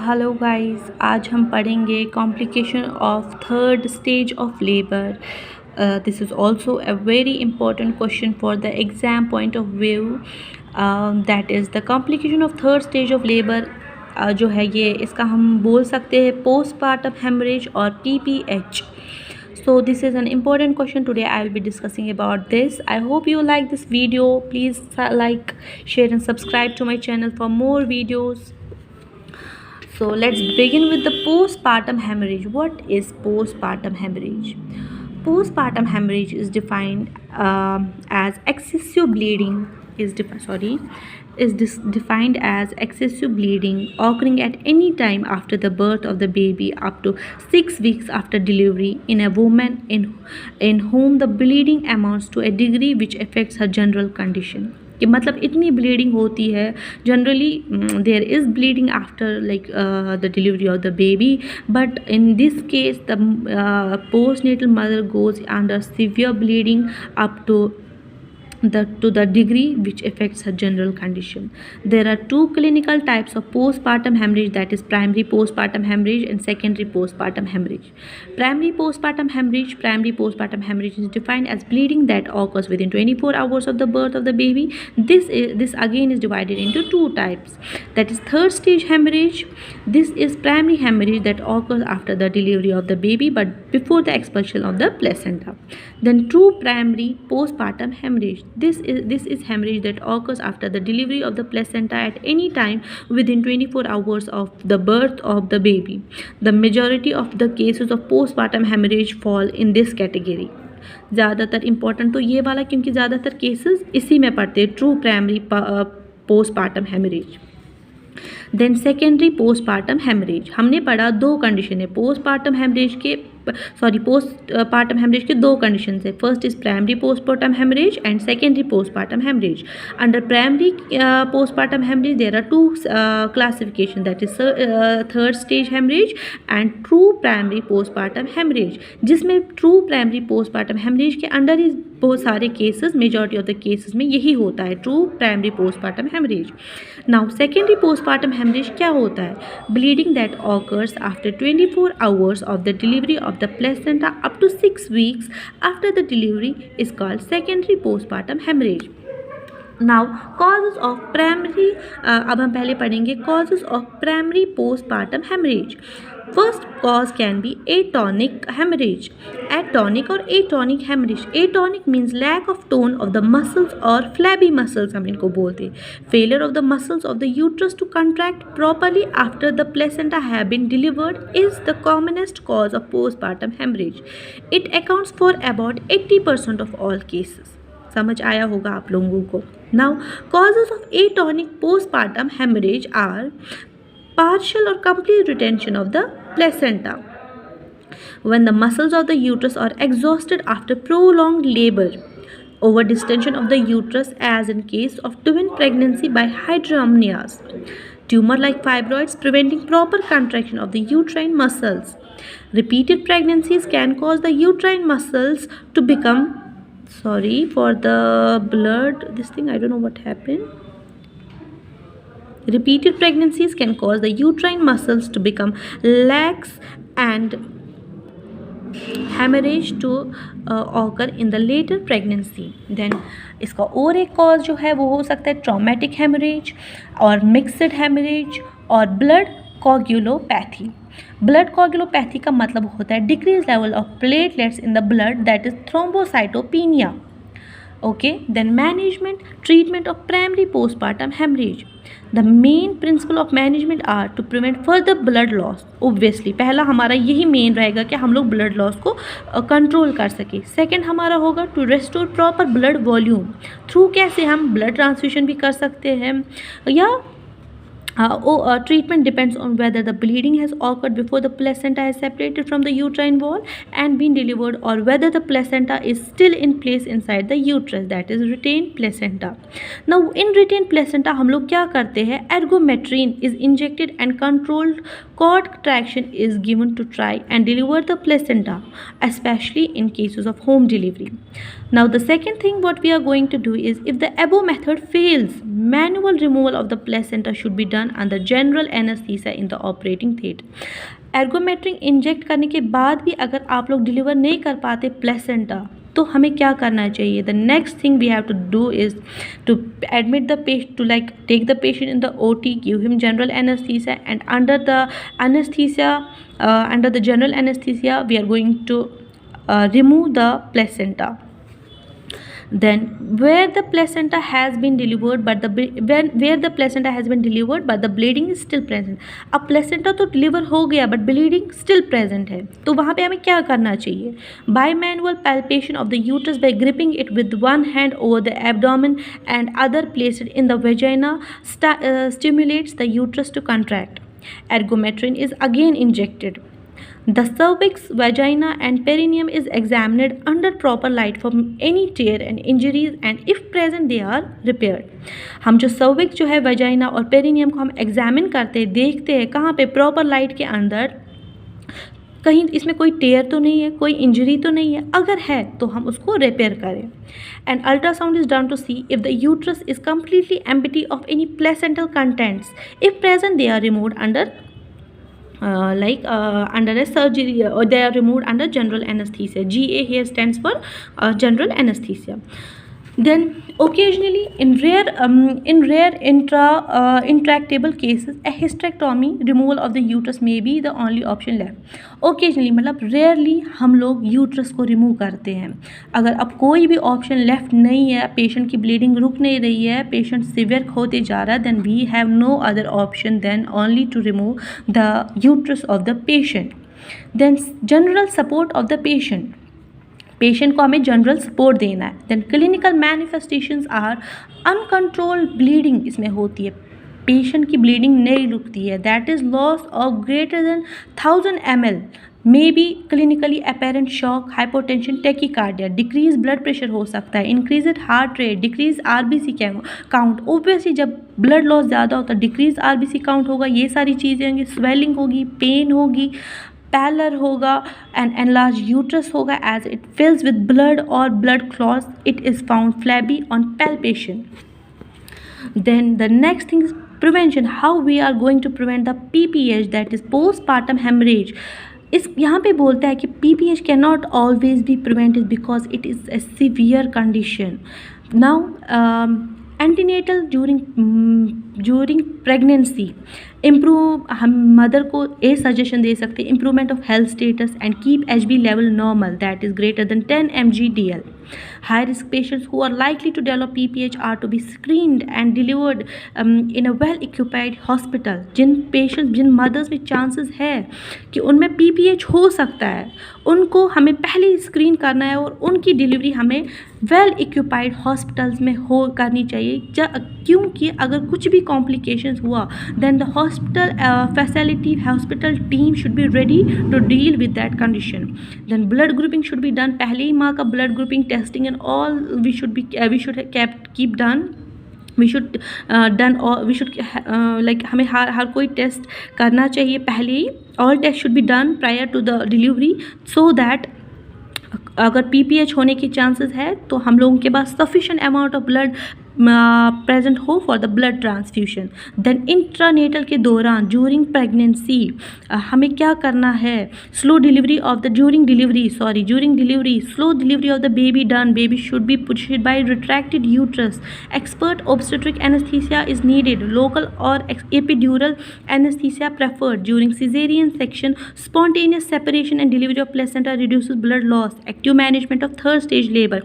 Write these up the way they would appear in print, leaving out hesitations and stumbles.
Hello guys, आज हम पढ़ेंगे complication of third stage of labour. This is also a very important question for the exam point of view. That is the complication of third stage of labor. जो है ये इसका हम बोल सकते हैं postpartum hemorrhage और PPH. So this is an important question. Today I will be discussing about this. I hope you like this video. Please like, share and subscribe to my channel for more videos. So let's begin with the postpartum hemorrhage. What is postpartum hemorrhage? Postpartum hemorrhage is defined as excessive bleeding. Defined as excessive bleeding occurring at any time after the birth of the baby up to 6 weeks after delivery in a woman in whom the bleeding amounts to a degree which affects her general condition. कि मतलब इतनी bleeding होती है. Generally there is bleeding after like the delivery of the baby, but in this case the postnatal mother goes under severe bleeding up to the degree which affects her general condition. There are two clinical types of postpartum hemorrhage, that is primary postpartum hemorrhage and secondary postpartum hemorrhage. Primary postpartum hemorrhage is defined as bleeding that occurs within 24 hours of the birth of the baby. This again is divided into two types, that is third stage hemorrhage. This is primary hemorrhage that occurs after the delivery of the baby but before the expulsion of the placenta. Then true primary postpartum hemorrhage. This is hemorrhage that occurs after the delivery of the placenta at any time within 24 hours of the birth of the baby. The majority of the cases of postpartum hemorrhage fall in this category. ज़्यादातर important तो ये वाला, क्योंकि ज़्यादातर cases इसी में पड़ते हैं, true primary postpartum hemorrhage. Then secondary postpartum haemorrhage. हमने पढ़ा दो कंडीशन है पोस्टपार्टम हेमरेज के दो कंडीशन है. First is primary postpartum haemorrhage and secondary postpartum haemorrhage. Under primary postpartum haemorrhage there are two classification, that is third stage haemorrhage and true primary postpartum haemorrhage, जिसमें true primary postpartum haemorrhage के under ही बहुत सारे cases, majority of the cases में यही होता है, true primary postpartum haemorrhage. Now secondary postpartum haemorrhage क्या होता है? Bleeding that occurs after 24 hours of the delivery of the placenta up to 6 weeks after the delivery is called secondary postpartum hemorrhage. Now causes of primary, अब हम पहले पढ़ेंगे causes of primary postpartum hemorrhage. First cause can be atonic hemorrhage. Atonic or atonic hemorrhage. Atonic means lack of tone of the muscles or flabby muscles, हम इनको बोलते हैं. Failure of the muscles of the uterus to contract properly after the placenta have been delivered is the commonest cause of postpartum hemorrhage. It accounts for about 80% of all cases. समझ आया होगा आप लोगों को. Now causes of atonic postpartum hemorrhage are partial or complete retention of the placenta, when the muscles of the uterus are exhausted after prolonged labor, over distension of the uterus as in case of twin pregnancy by hydramnios, tumor like fibroids preventing proper contraction of the uterine muscles. Repeated pregnancies can cause the uterine muscles to become, sorry for the blood, this thing I don't know what happened. Repeated pregnancies can cause the uterine muscles to become lax and hemorrhage to occur in the later pregnancy. Then इसका और एक cause जो है वो हो सकता है traumatic haemorrhage और मिक्सड हेमरेज और ब्लड कोगुलोपैथी. ब्लड कोगुलोपैथी का मतलब होता है decrease level of platelets in the blood, that is thrombocytopenia. Okay, then management, treatment of primary postpartum hemorrhage. The main principle of management are to prevent further blood loss. Obviously पहला हमारा यही main रहेगा कि हम लोग blood loss को control कर सके. सेकेंड हमारा होगा to restore proper blood volume. Through कैसे हम ब्लड ट्रांसफ्यूशन भी कर सकते हैं, या treatment depends on whether the bleeding has occurred before the placenta is separated from the uterine wall and been delivered, or whether the placenta is still in place inside the uterus, that is retained placenta. Now in retained placenta हम लोग क्या करते हैं? Ergometrine is injected and controlled cord traction is given to try and deliver the placenta, especially in cases of home delivery. Now the second thing what we are going to do is, if the above method fails, manual removal of the placenta should be done under general anesthesia in the operating theatre. Ergometrine inject करने के बाद भी अगर आप लोग deliver नहीं कर पाते प्लेसेंटा, तो हमें क्या करना चाहिए? The next thing we have to do is to admit the patient, to like take the patient in the OT, give him general anaesthesia, and under the anesthesia, under the general anesthesia we are going to remove the placenta. Then where the placenta has been delivered but where the placenta has been delivered but the bleeding is still present. अब placenta तो deliver हो गया but bleeding still present है, तो वहाँ पे हमें क्या करना चाहिए? Bimanual palpation of the uterus by gripping it with one hand over the abdomen and other placed in the vagina stimulates the uterus to contract. Ergometrin is again injected. The cervix, vagina and perineum is examined under proper light for any tear and injuries and if present they are repaired. हम जो cervix जो है vagina और perineum को हम examine करते हैं, देखते हैं कहाँ पे proper light के अंदर कहीं इसमें कोई टेयर तो नहीं है, कोई इंजरी तो नहीं है, अगर है तो हम उसको रिपेयर करें. And ultrasound is done to see if the uterus is completely empty of any placental contents. If present they are removed under under a surgery, or they are removed under general anesthesia. GA here stands for general anesthesia. Then occasionally in rare intractable cases a hysterectomy, removal of the uterus may be the only option left. Occasionally मतलब rarely हम लोग uterus को remove करते हैं. अगर अब कोई भी ऑप्शन लेफ्ट नहीं है, पेशेंट की ब्लीडिंग रुक नहीं रही है, पेशेंट सिवियर होते जा रहा है, then we have no other option then only to remove the uterus of the patient. Then general support of the patient, patient को हमें जनरल सपोर्ट देना है. Then clinical manifestations are uncontrolled bleeding, इसमें होती है, पेशेंट की bleeding नहीं रुकती है, that is loss of greater than 1000 ml, may be clinically apparent shock, hypotension, tachycardia, decrease blood pressure हो सकता है, increase heart rate, decrease RBC count. Obviously जब ब्लड लॉस ज़्यादा होता है डिक्रीज RBC काउंट होगा, ये सारी चीज़ें होंगी, स्वेलिंग होगी, पेन होगी, पैलर होगा एंड एनलार्ज यूट्रस होगा एज इट फिल्स विद ब्लड और blood clots. It is found flabby on palpation. Then the next thing is prevention. How we are going to prevent the PPH, that is postpartum hemorrhage. इस यहाँ पे बोलता है कि PPH cannot always be prevented because it is a severe condition. Now antenatal during pregnancy improve, हम mother को ए suggestion दे सकते हैं, improvement of health status and keep HB level normal, that is greater than 10 mg/dl. High risk patients who are likely to develop PPH are to be screened and delivered in a well occupied hospital. जिन mothers में chances है कि उनमें PPH हो सकता है, उनको हमें पहले स्क्रीन करना है और उनकी डिलीवरी हमें वेल इक्विपाइड हॉस्पिटल्स में हो करनी चाहिए. क्योंकि अगर कुछ भी कॉम्प्लिकेशंस हुआ then the hospital team should be ready to deal with that condition. Then blood grouping should be done, पहले ही माँ का blood grouping testing and all we should keep done. We should हमें हर कोई टेस्ट करना चाहिए पहले ही. All test should be done prior to the delivery so that अगर PPH होने की चांसेस है तो हम लोगों के पास sufficient amount of blood present हो for the blood transfusion. Then intranatal के दौरान ड्यूरिंग प्रेगनेंसी हमें क्या करना है? Slow delivery of the during delivery slow delivery of the baby done. Baby should be pushed by retracted uterus. Expert obstetric anaesthesia is needed. Local और epidural anaesthesia preferred during caesarean section. Spontaneous separation and delivery of placenta reduces blood loss. Active management of third stage labour.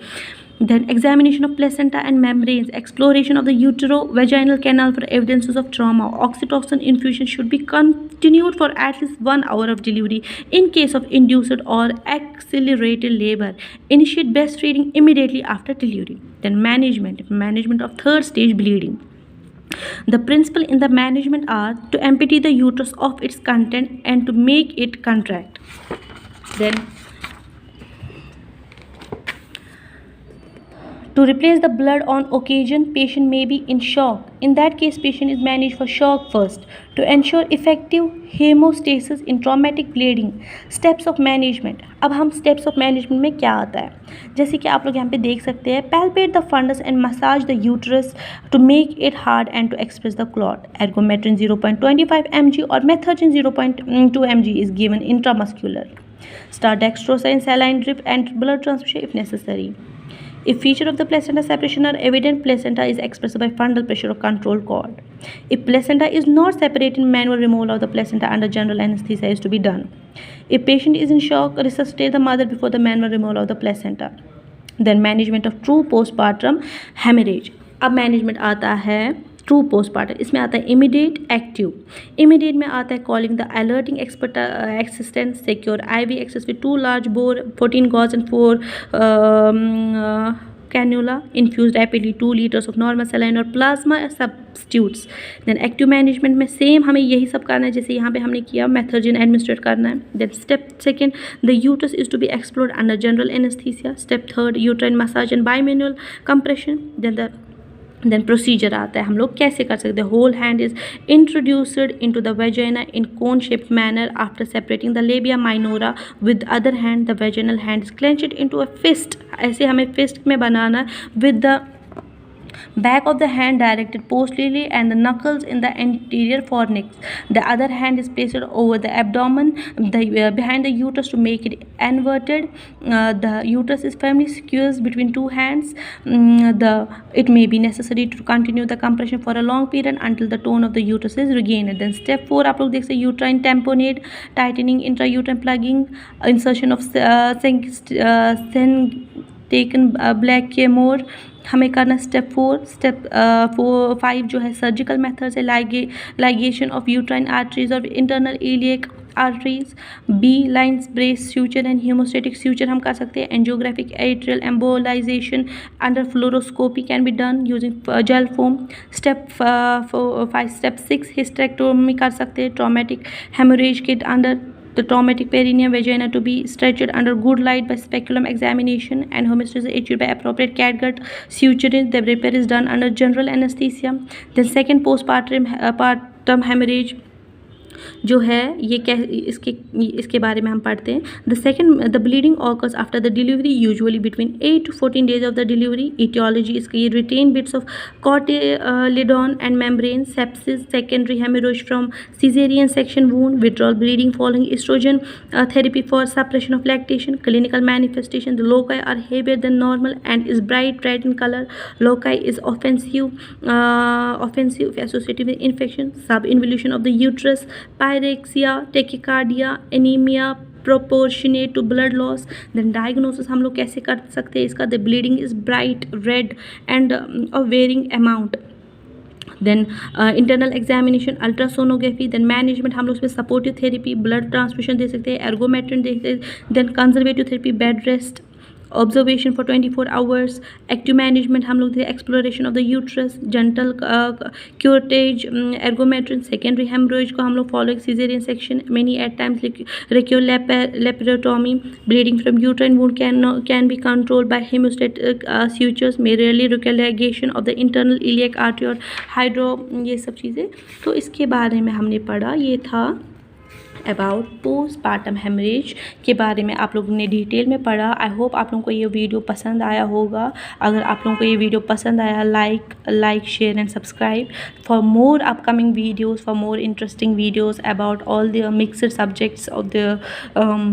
Then examination of placenta and membranes, exploration of the utero-vaginal canal for evidences of trauma. Oxytocin infusion should be continued for at least 1 hour of delivery in case of induced or accelerated labor. Initiate breastfeeding immediately after delivery. Then management of third stage bleeding. The principle in the management are to empty the uterus of its content and to make it contract. Then To replace the blood on occasion, patient may be in shock. In that case, patient is managed for shock first. To ensure effective hemostasis in traumatic bleeding, steps of management. अब हम steps of management में क्या आता है, जैसे कि आप लोग यहाँ पे देख सकते हैं, palpate the fundus and massage the uterus to make it hard and to express the clot. Ergometrin 0.25 mg or methotrexate 0.2 mg is given intramuscular. Start dextrosine saline drip and blood transfusion if necessary. If feature of the placenta separation are evident, placenta is expressed by fundal pressure or control cord. If placenta is not separated, manual removal of the placenta under general anesthesia is to be done. If patient is in shock, resuscitate the mother before the manual removal of the placenta. Then management of true postpartum hemorrhage. अब management आता है true postpartum, इसमें आता है immediate, active. Immediate में आता है calling the alerting expert assistant, secure IV access with 2 large bore, 14 gauze and 4 cannula, infused rapidly 2 liters of normal saline or plasma substitutes. Then active management में same हमें यही सब करना है जैसे यहाँ पे हमने किया, मेथर्जिन एडमिनिस्ट्रेट करना है. Then step second, the uterus is to be explored under general anesthesia. Step third, uterine massage and bimanual compression. Then procedure आता है, हम लोग कैसे कर सकते हैं. Whole hand is introduced into the vagina in cone shaped manner after separating the labia minora with other hand. The vaginal hand is clenched into a fist. ऐसे हमें fist में बनाना with the back of the hand directed posteriorly and the knuckles in the anterior fornix. The other hand is placed over the abdomen behind the uterus to make it inverted. The uterus is firmly squeezed between two hands. It may be necessary to continue the compression for a long period until the tone of the uterus is regained. Then step 4 आप लोग देख सकते हैं, uterine tamponade, tightening intrauterine plugging, insertion of taken black more हमें करना. Step 4 step 5 जो है surgical method से लाइगेशन ऑफ यूट्राइन आर्टरीज और internal iliac arteries. B Lynch brace suture and haemostatic suture हम कर सकते हैं. Angiographic atrial embolisation under fluoroscopy can be done using gel foam. Step 6 hysterectomy कर सकते हैं. ट्रॉमेटिक हेमोरेज के under the traumatic perineum vagina to be stretched under good light by speculum examination and hemostasis achieved by appropriate catgut suturing. The repair is done under general anesthesia. Then second postpartum hemorrhage जो है ये इसके बारे में हम पढ़ते हैं. The bleeding occurs after the delivery usually between 8 to 14 days of the delivery. Aetiology इसकी retained bits of cotyledon and membrane. Sepsis, secondary haemorrhage from caesarean section wound. Withdrawal bleeding following oestrogen therapy for suppression of lactation. Clinical manifestation, the lochia are heavier than normal and is bright red in colour. Lochia is offensive associated with infection. Subinvolution of the uterus, pyrexia, tachycardia, anemia proportionate to blood loss. Then diagnosis हम लोग कैसे कर सकते हैं इसका. The bleeding is bright red and of varying amount. Then internal examination, ultrasonography. Then management हम लोग उसमें supportive therapy, blood transfusion दे सकते हैं, ergometrin दे सकते हैं. Then conservative therapy, bed rest, observation for 24 hours. Active management हम लोग थे, exploration of the uterus, gentle curettage, ergometrine. Secondary haemorrhage को हम लोग following caesarean section, many at times require laparotomy. Bleeding from uterine wound can be control by haemostatic sutures. May rarely रिकैगेशन of the internal iliac artery और hydro, ये सब चीज़ें. तो इसके बारे में हमने पढ़ा. ये था अबाउट पोस्टपार्टम हेमरेज के बारे में आप लोगों ने डिटेल में पढ़ा. आई होप आप लोगों को ये वीडियो पसंद आया होगा. अगर आप लोगों को ये वीडियो पसंद आया, like share and subscribe for more upcoming videos, for more interesting videos about all the mixed subjects of the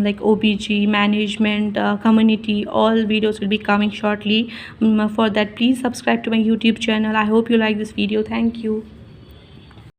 like OBG, management, community. All videos will be coming shortly. For that, please subscribe to my YouTube channel. I hope you like this video. Thank you.